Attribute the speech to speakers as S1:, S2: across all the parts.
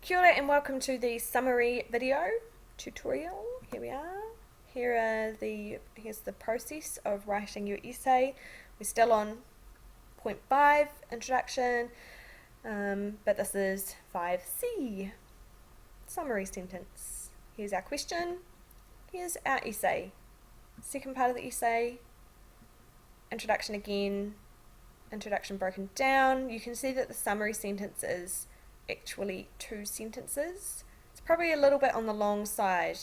S1: Kia ora and welcome to the summary video tutorial. Here we are. Here's the process of writing your essay. We're still on point 5, introduction, but this is 5C, summary sentence. Here's our question. Here's our essay. Second part of the essay, introduction again, introduction broken down. You can see that the summary sentence is actually 2 sentences. It's probably a little bit on the long side,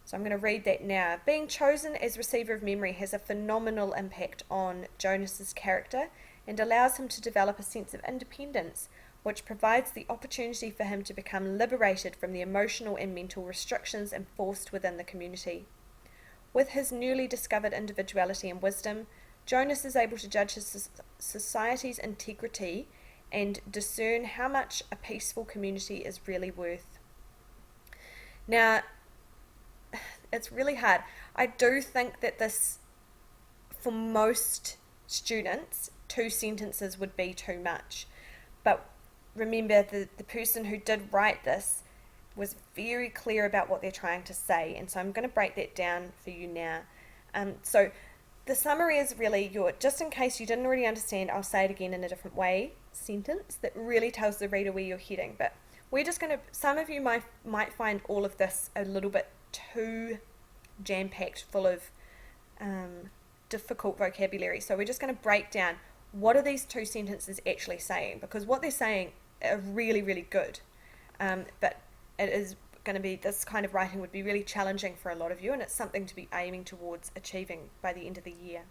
S1: so I'm going to read that now. Being chosen as receiver of memory has a phenomenal impact on Jonas's character and allows him to develop a sense of independence, which provides the opportunity for him to become liberated from the emotional and mental restrictions enforced within the community. With his newly discovered individuality and wisdom, Jonas is able to judge his society's integrity and discern how much a peaceful community is really worth. Now, it's really hard. I do think that this, for most students, 2 sentences would be too much. But remember, the person who did write this was very clear about what they're trying to say, and so I'm going to break that down for you now. So the summary is really just in case you didn't already understand, I'll say it again in a different way, sentence that really tells the reader where you're heading. But we're just going to, some of you might find all of this a little bit too jam-packed, full of difficult vocabulary. So we're just going to break down what are these 2 sentences actually saying, because what they're saying are really, really good. But it is going to be, this kind of writing would be really challenging for a lot of you, and it's something to be aiming towards achieving by the end of the year.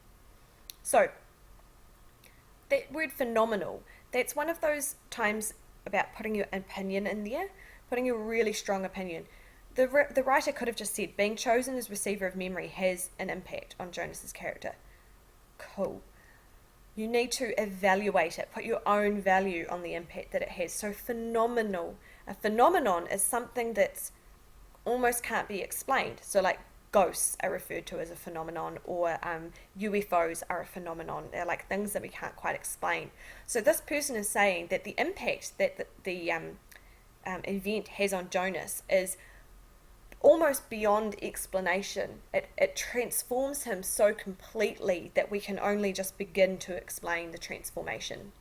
S1: So that word phenomenal, that's one of those times about putting your opinion in there, putting your really strong opinion. The writer could have just said, being chosen as receiver of memory has an impact on Jonas's character. Cool. You need to evaluate it, put your own value on the impact that it has. So phenomenal. A phenomenon is something that's almost can't be explained. So like ghosts are referred to as a phenomenon, or UFOs are a phenomenon. They're like things that we can't quite explain. So this person is saying that the impact that the event has on Jonas is almost beyond explanation. It transforms him so completely that we can only just begin to explain the transformation.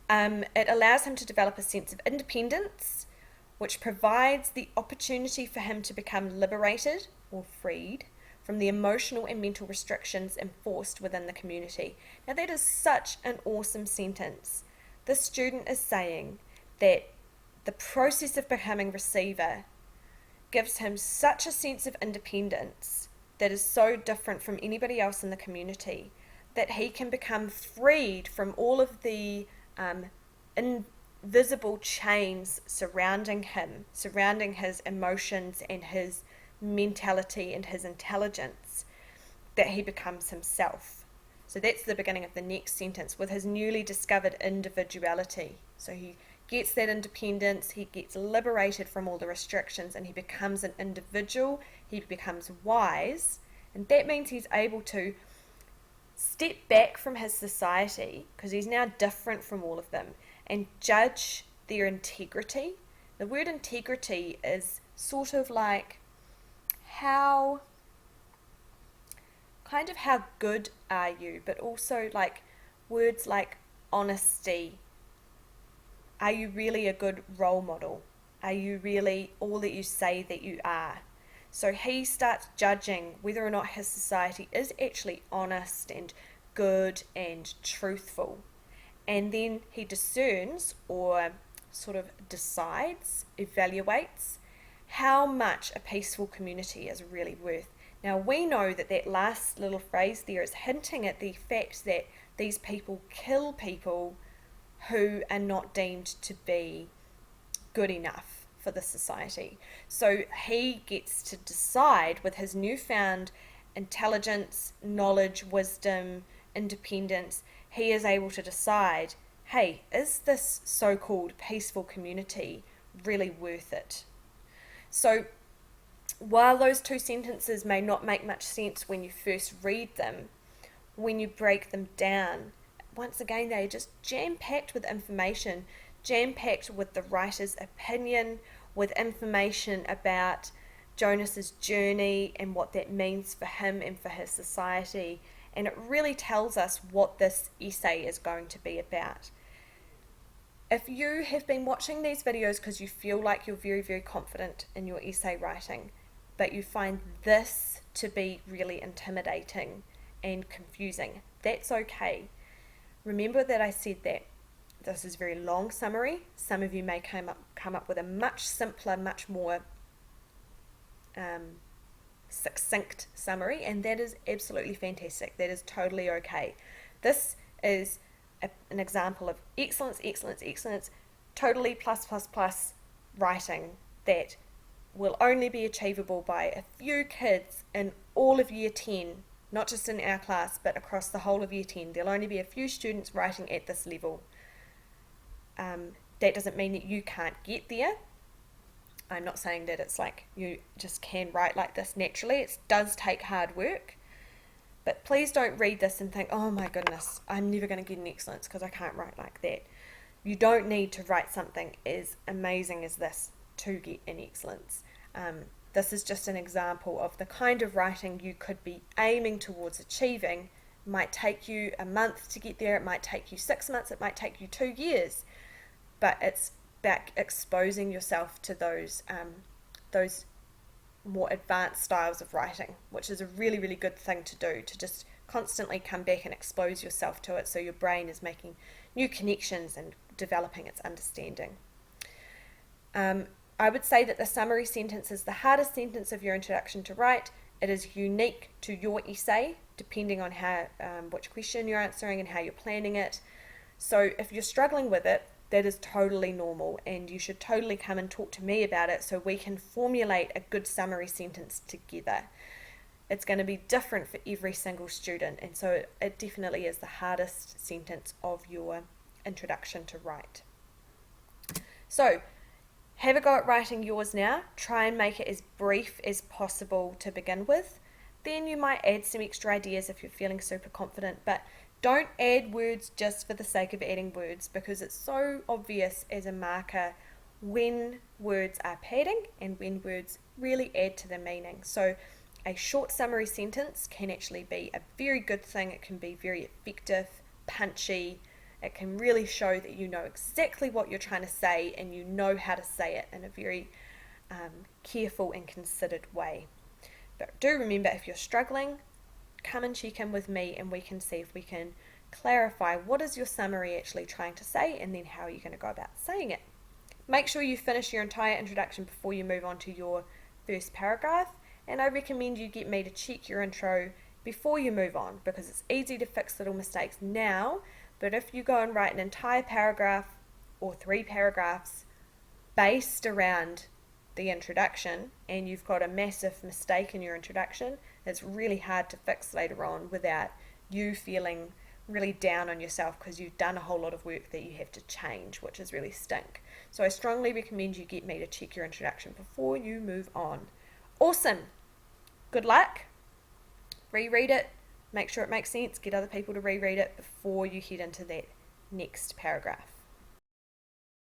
S1: It allows him to develop a sense of independence, which provides the opportunity for him to become liberated or freed from the emotional and mental restrictions enforced within the community. Now that is such an awesome sentence. This student is saying that the process of becoming receiver gives him such a sense of independence that is so different from anybody else in the community that he can become freed from all of the invisible chains surrounding him, surrounding his emotions and his mentality and his intelligence, that he becomes himself. So that's the beginning of the next sentence, with his newly discovered individuality. So he gets that independence, he gets liberated from all the restrictions, and he becomes an individual, he becomes wise, and that means he's able to step back from his society, because he's now different from all of them, and judge their integrity. The word integrity is sort of like how good are you, but also like words like honesty. Are you really a good role model? Are you really all that you say that you are? So he starts judging whether or not his society is actually honest and good and truthful. And then he discerns, or sort of decides, evaluates how much a peaceful community is really worth. Now we know that that last little phrase there is hinting at the fact that these people kill people who are not deemed to be good enough for the society. So he gets to decide, with his newfound intelligence, knowledge, wisdom, independence, he is able to decide, hey, is this so-called peaceful community really worth it? So while those 2 sentences may not make much sense when you first read them, when you break them down, once again, they're just jam-packed with information jam-packed with the writer's opinion, with information about Jonas's journey and what that means for him and for his society. And it really tells us what this essay is going to be about. If you have been watching these videos because you feel like you're very, very confident in your essay writing, but you find this to be really intimidating and confusing, that's okay. Remember that I said that this is a very long summary. Some of you may come up with a much simpler, much more succinct summary, and that is absolutely fantastic. That is totally okay. This is an example of excellence, excellence, excellence, totally plus, plus, plus writing that will only be achievable by a few kids in all of year 10, not just in our class, but across the whole of year 10. There'll only be a few students writing at this level. That doesn't mean that you can't get there. I'm not saying that it's like you just can write like this naturally. It does take hard work. But please don't read this and think, oh my goodness, I'm never going to get an excellence because I can't write like that. You don't need to write something as amazing as this to get an excellence. This is just an example of the kind of writing you could be aiming towards achieving. It might take you a month to get there, it might take you 6 months, it might take you 2 years, but it's back exposing yourself to those more advanced styles of writing, which is a really, really good thing to do, to just constantly come back and expose yourself to it so your brain is making new connections and developing its understanding. I would say that the summary sentence is the hardest sentence of your introduction to write. It is unique to your essay, depending on how which question you're answering and how you're planning it. So if you're struggling with it, that is totally normal, and you should totally come and talk to me about it so we can formulate a good summary sentence together. It's going to be different for every single student, and so it definitely is the hardest sentence of your introduction to write. So have a go at writing yours now. Try and make it as brief as possible to begin with. Then you might add some extra ideas if you're feeling super confident, but don't add words just for the sake of adding words, because it's so obvious as a marker when words are padding and when words really add to the meaning. So a short summary sentence can actually be a very good thing. It can be very effective, punchy. It can really show that you know exactly what you're trying to say and you know how to say it in a very careful and considered way. But do remember, if you're struggling, come and check in with me and we can see if we can clarify what is your summary actually trying to say, and then how are you going to go about saying it. Make sure you finish your entire introduction before you move on to your first paragraph, and I recommend you get me to check your intro before you move on, because it's easy to fix little mistakes now, but if you go and write an entire paragraph or 3 paragraphs based around the introduction and you've got a massive mistake in your introduction, it's really hard to fix later on without you feeling really down on yourself because you've done a whole lot of work that you have to change, which is really stink. So I strongly recommend you get me to check your introduction before you move on. Awesome. Good luck. Reread it. Make sure it makes sense. Get other people to reread it before you head into that next paragraph.